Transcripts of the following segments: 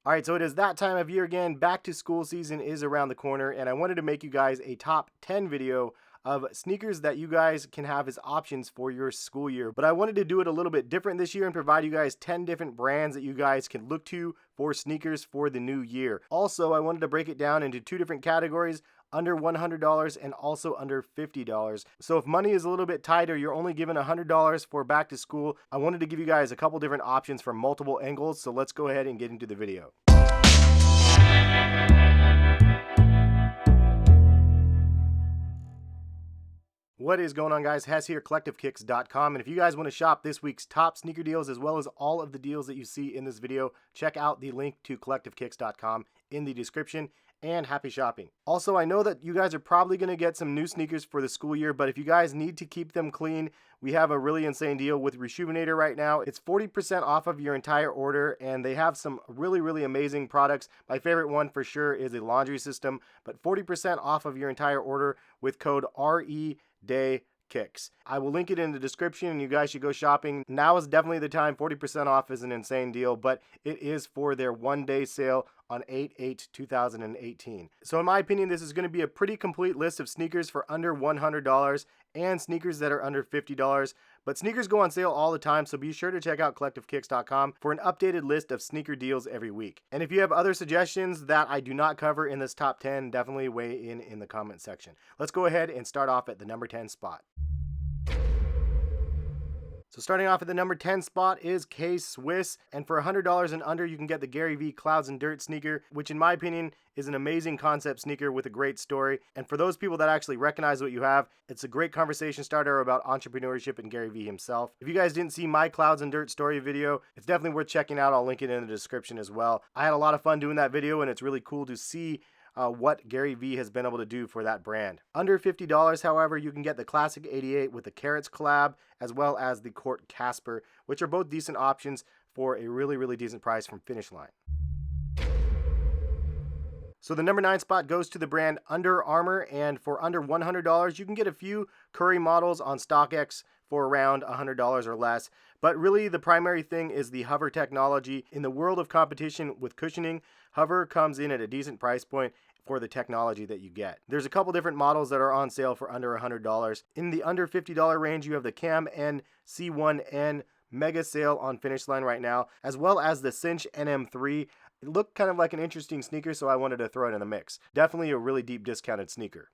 Alright, so it is that time of year again. Back to school season is around the corner, and I wanted to make you guys a top 10 video of sneakers that you guys can have as options for your school year. But I wanted to do it a little bit different this year and provide you guys 10 different brands that you guys can look to for sneakers for the new year. Also, I wanted to break it down into two different categories: under $100 and also under $50. So if money is a little bit tight or you're only given $100 for back to school, I wanted to give you guys a couple different options from multiple angles. So let's go ahead and get into the video. What is going on, guys? Hess here, CollectiveKicks.com. And if you guys want to shop this week's top sneaker deals as well as all of the deals that you see in this video, check out the link to CollectiveKicks.com in the description. And happy shopping. Also, I know that you guys are probably going to get some new sneakers for the school year, but if you guys need to keep them clean, we have a really insane deal with Rejuvenator right now. It's 40% off of your entire order, and they have some really amazing products. My favorite one for sure is a laundry system, but 40% off of your entire order with code REdayKICKS. I will link it in the description, and you guys should go shopping. Now is definitely the time. 40% off is an insane deal, but it is for their one-day sale on 8/8/2018. So in my opinion, this is going to be a pretty complete list of sneakers for under $100 and sneakers that are under $50. But sneakers go on sale all the time, so be sure to check out CollectiveKicks.com for an updated list of sneaker deals every week. And if you have other suggestions that I do not cover in this top 10, definitely weigh in the comment section. Let's go ahead and start off at the number 10 spot. So starting off at the number 10 spot is K-Swiss, and for $100 and under, you can get the Gary Vee Clouds and Dirt sneaker, which in my opinion is an amazing concept sneaker with a great story. And for those people that actually recognize what you have, it's a great conversation starter about entrepreneurship and Gary Vee himself. If you guys didn't see my Clouds and Dirt story video, it's definitely worth checking out. I'll link it in the description as well. I had a lot of fun doing that video, and it's really cool to see what Gary Vee has been able to do for that brand. Under $50, however, you can get the Classic 88 with the Carrots collab, as well as the Court Casper, which are both decent options for a really decent price from Finish Line. So the number 9 spot goes to the brand Under Armour, and for under $100, you can get a few Curry models on StockX for around $100 or less. But really, the primary thing is the HOVR technology. In the world of competition with cushioning, HOVR comes in at a decent price point for the technology that you get. There's a couple different models that are on sale for under $100. In the under $50 range, you have the Cam N C1N mega sale on Finish Line right now, as well as the Cinch NM3. It looked kind of like an interesting sneaker, so I wanted to throw it in the mix. Definitely a really deep discounted sneaker.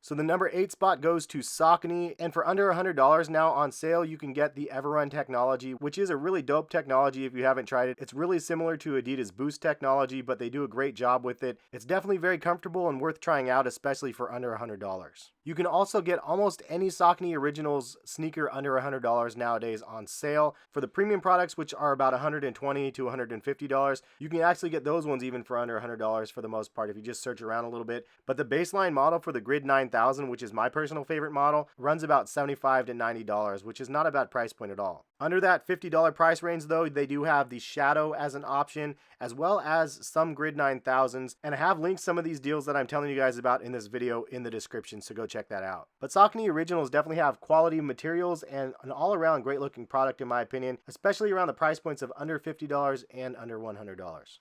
So the number 8 spot goes to SAUCONY, and for under $100 now on sale, you can get the Everrun technology, which is a really dope technology if you haven't tried it. It's really similar to Adidas Boost technology, but they do a great job with it. It's definitely very comfortable and worth trying out, especially for under $100. You can also get almost any Saucony Originals sneaker under $100 nowadays on sale. For the premium products, which are about $120 to $150, you can actually get those ones even for under $100 for the most part if you just search around a little bit. But the baseline model for the Grid 9000, which is my personal favorite model, runs about $75 to $90, which is not a bad price point at all. Under that $50 price range, though, they do have the Shadow as an option, as well as some Grid 9000s, and I have linked some of these deals that I'm telling you guys about in this video in the description, so go check that out. But Saucony Originals definitely have quality materials and an all-around great-looking product in my opinion, especially around the price points of under $50 and under $100.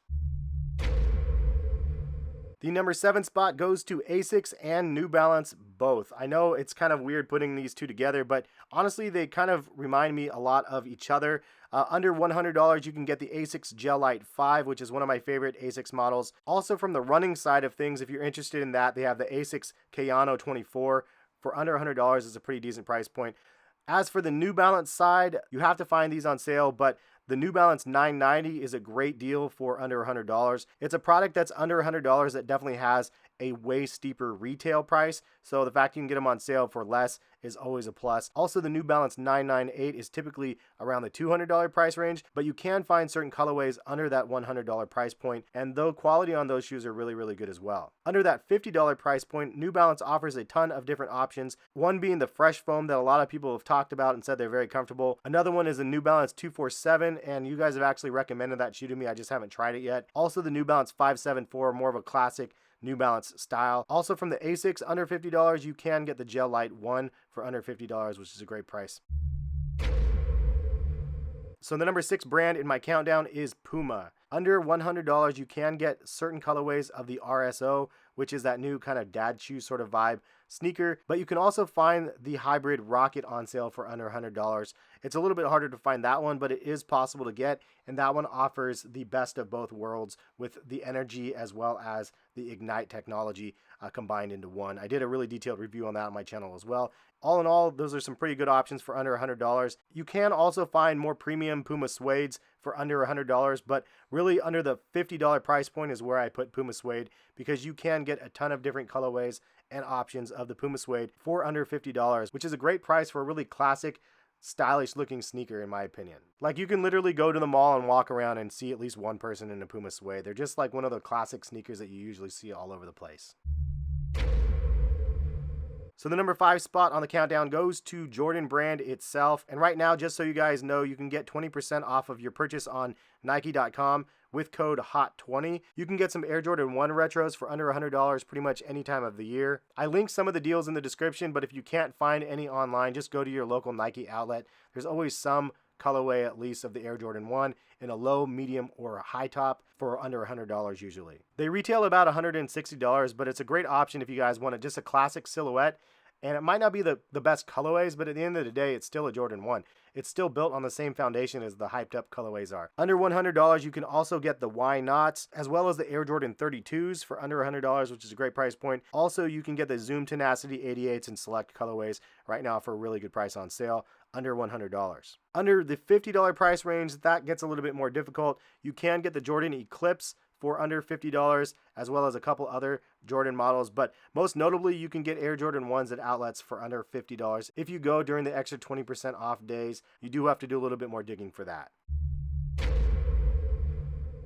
The number 7 spot goes to ASICS and New Balance both. I know it's kind of weird putting these two together, but honestly, they kind of remind me a lot of each other. Under $100, you can get the ASICS Gel Light 5, which is one of my favorite ASICS models. Also, from the running side of things, if you're interested in that, they have the ASICS Kayano 24. For under $100, is a pretty decent price point. As for the New Balance side, you have to find these on sale, but the New Balance 990 is a great deal for under $100. It's a product that's under $100 that definitely has a way steeper retail price, so the fact you can get them on sale for less is always a plus. Also, the New Balance 998 is typically around the $200 price range, but you can find certain colorways under that $100 price point, and the quality on those shoes are really good as well. Under that $50 price point, New Balance offers a ton of different options, one being the Fresh Foam that a lot of people have talked about and said they're very comfortable. Another one is the New Balance 247, and you guys have actually recommended that shoe to me. I just haven't tried it yet. Also, the New Balance 574, more of a classic New Balance style. Also from the ASICS, under $50, you can get the Gel Light 1 for under $50, which is a great price. So the number 6 brand in my countdown is PUMA. Under $100, you can get certain colorways of the RSO, which is that new kind of dad shoe sort of vibe sneaker, but you can also find the hybrid Rocket on sale for under $100. It's a little bit harder to find that one, but it is possible to get, and that one offers the best of both worlds with the energy as well as the Ignite technology combined into one. I did a really detailed review on that on my channel as well. All in all, those are some pretty good options for under $100. You can also find more premium PUMA suedes for under $100, but really under the $50 price point is where I put PUMA suede, because you can get a ton of different colorways and options of the PUMA suede for under $50, which is a great price for a really classic, stylish looking sneaker in my opinion. Like, you can literally go to the mall and walk around and see at least one person in a PUMA suede. They're just like one of the classic sneakers that you usually see all over the place. So the number 5 spot on the countdown goes to Jordan brand itself. And right now, just so you guys know, you can get 20% off of your purchase on Nike.com with code HOT20. You can get some Air Jordan 1 retros for under $100 pretty much any time of the year. I linked some of the deals in the description, but if you can't find any online, just go to your local Nike outlet. There's always some colorway at least of the Air Jordan 1 in a low, medium, or a high top for under $100 usually. They retail about $160, but it's a great option if you guys want just a classic silhouette. And it might not be the best colorways, but at the end of the day, it's still a Jordan 1. It's still built on the same foundation as the hyped up colorways are. Under $100, you can also get the Why Nots, as well as the Air Jordan 32s for under $100, which is a great price point. Also, you can get the Zoom Tenacity 88s in select colorways right now for a really good price on sale, under $100. Under the $50 price range, that gets a little bit more difficult. You can get the Jordan Eclipse for under $50, as well as a couple other Jordan models, but most notably, you can get Air Jordan 1s at outlets for under $50. If you go during the extra 20% off days, you do have to do a little bit more digging for that.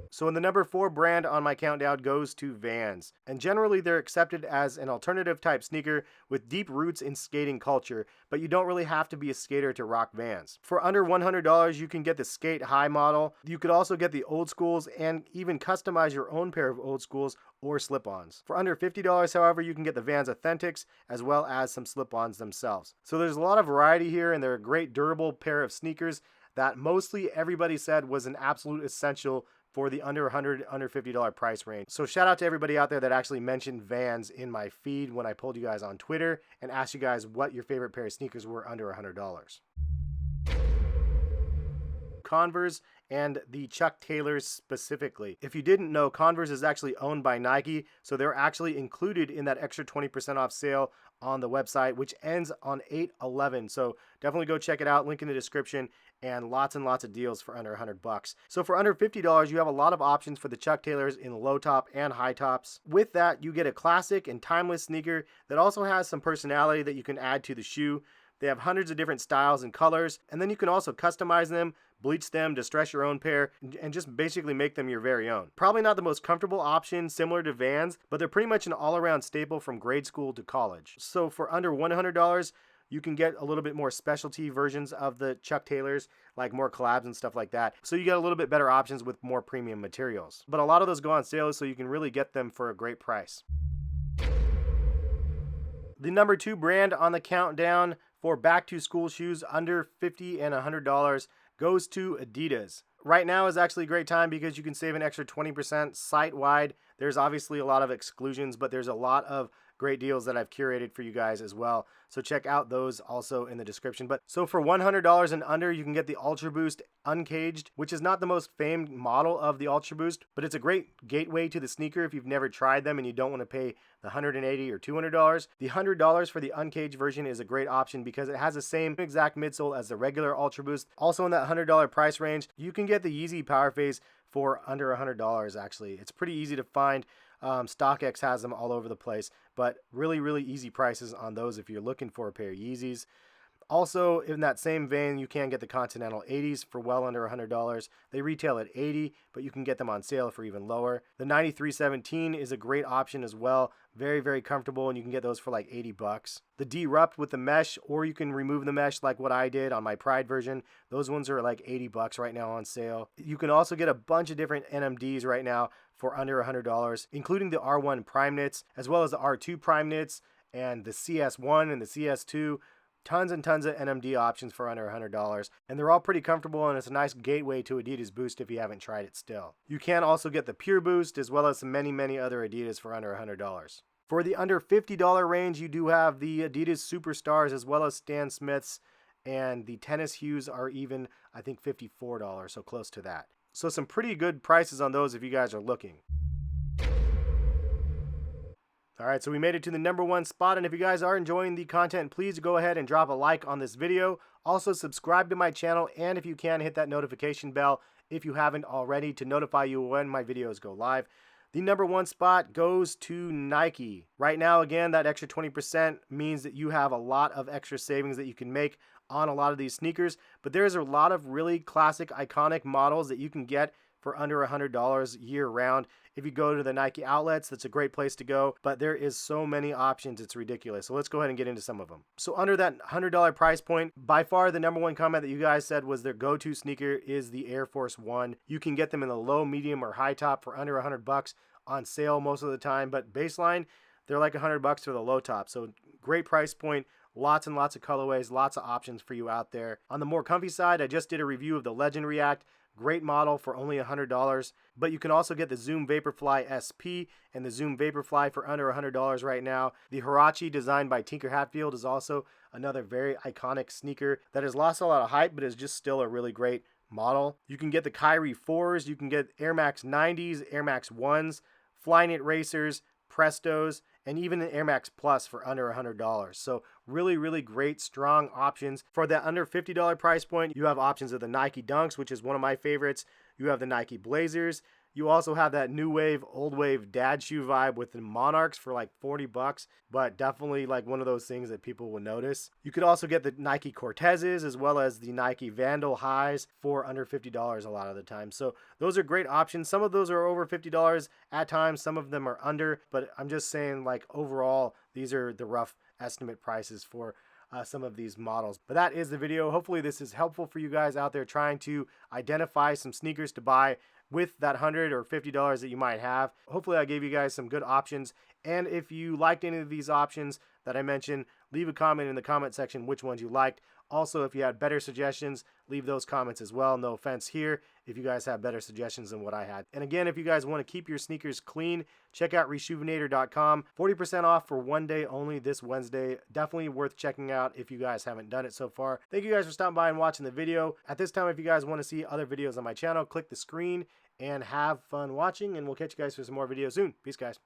So in the number 4 brand on my countdown goes to Vans. And generally they're accepted as an alternative type sneaker with deep roots in skating culture, but you don't really have to be a skater to rock Vans. For under $100, you can get the Skate High model. You could also get the old schools and even customize your own pair of old schools or slip-ons. For under $50, however, you can get the Vans Authentics as well as some slip-ons themselves. So there's a lot of variety here, and they're a great durable pair of sneakers that mostly everybody said was an absolute essential for the under $100, under $50 price range. So shout out to everybody out there that actually mentioned Vans in my feed when I pulled you guys on Twitter and asked you guys what your favorite pair of sneakers were under $100. Converse and the Chuck Taylors specifically. If you didn't know, Converse is actually owned by Nike, so they're actually included in that extra 20% off sale on the website, which ends on 8/11. So definitely go check it out. Link in the description, and lots of deals for under $100. So for under $50, you have a lot of options for the Chuck Taylors in low top and high tops. With that, you get a classic and timeless sneaker that also has some personality that you can add to the shoe. They have hundreds of different styles and colors, and then you can also customize them, bleach them, distress your own pair, and just basically make them your very own. Probably not the most comfortable option similar to Vans, but they're pretty much an all-around staple from grade school to college. So for under $100, you can get a little bit more specialty versions of the Chuck Taylors, like more collabs and stuff like that. So you get a little bit better options with more premium materials. But a lot of those go on sale, so you can really get them for a great price. The number 2 brand on the countdown for back to school shoes under $50 and $100 goes to Adidas. Right now is actually a great time because you can save an extra 20% site-wide. There's obviously a lot of exclusions, but there's a lot of great deals that I've curated for you guys as well. So check out those also in the description. But so for $100 and under, you can get the Ultra Boost Uncaged, which is not the most famed model of the Ultra Boost, but it's a great gateway to the sneaker if you've never tried them and you don't want to pay the $180 or $200. The $100 for the Uncaged version is a great option because it has the same exact midsole as the regular Ultra Boost. Also in that $100 price range, you can get the Yeezy Power Phase for under $100 actually. It's pretty easy to find. StockX has them all over the place, but really easy prices on those if you're looking for a pair of Yeezys. Also, in that same vein, you can get the Continental 80s for well under $100. They retail at $80, but you can get them on sale for even lower. The 9317 is a great option as well. Very comfortable, and you can get those for like $80. The Derupt with the mesh, or you can remove the mesh like what I did on my Pride version. Those ones are like $80 right now on sale. You can also get a bunch of different NMDs right now for under $100, including the R1 Prime Knits, as well as the R2 Prime Knits, and the CS1 and the CS2. Tons and tons of NMD options for under $100, and they're all pretty comfortable, and it's a nice gateway to Adidas Boost if you haven't tried it still. You can also get the Pure Boost as well as many other Adidas for under $100. For the under $50 range, you do have the Adidas Superstars as well as Stan Smiths, and the tennis hues are even, I think, $54, so close to that. So some pretty good prices on those if you guys are looking. All right, so we made it to the #1 spot, and if you guys are enjoying the content, please go ahead and drop a like on this video. Also, subscribe to my channel, and if you can, hit that notification bell if you haven't already to notify you when my videos go live. The #1 spot goes to Nike. Right now, again, that extra 20% means that you have a lot of extra savings that you can make on a lot of these sneakers, but there's a lot of really classic, iconic models that you can get for under $100 year round. If you go to the Nike outlets, that's a great place to go, but there is so many options, it's ridiculous. So let's go ahead and get into some of them. So under that $100 price point, by far the #1 comment that you guys said was their go-to sneaker is the Air Force One. You can get them in the low, medium, or high top for under $100 on sale most of the time, but baseline, they're like $100 for the low top. So great price point. Lots and lots of colorways, lots of options for you out there. On the more comfy side, I just did a review of the Legend React. Great model for only $100, but you can also get the Zoom Vaporfly SP and the Zoom Vaporfly for under $100 right now. The Huarache, designed by Tinker Hatfield, is also another very iconic sneaker that has lost a lot of hype, but is just still a really great model. You can get the Kyrie 4s, you can get Air Max 90s, Air Max 1s, Flyknit Racers, Prestos, and even an Air Max Plus for under $100. So really great, strong options. For that under $50 price point, you have options of the Nike Dunks, which is one of my favorites. You have the Nike Blazers. You also have that new wave, old wave dad shoe vibe with the Monarchs for like $40, but definitely like one of those things that people will notice. You could also get the Nike Cortezes as well as the Nike Vandal Highs for under $50 a lot of the time. So those are great options. Some of those are over $50 at times, some of them are under, but I'm just saying like overall, these are the rough estimate prices for some of these models. But that is the video. Hopefully this is helpful for you guys out there trying to identify some sneakers to buy with that $100 or $50 that you might have. Hopefully I gave you guys some good options, and if you liked any of these options that I mentioned, leave a comment in the comment section which ones you liked. Also, if you had better suggestions, leave those comments as well. No offense here if you guys have better suggestions than what I had. And again, if you guys want to keep your sneakers clean, check out reshoevn8r.com. 40% off for one day only this Wednesday. Definitely worth checking out if you guys haven't done it so far. Thank you guys for stopping by and watching the video. At this time, if you guys want to see other videos on my channel, click the screen and have fun watching, and we'll catch you guys for some more videos soon. Peace, guys.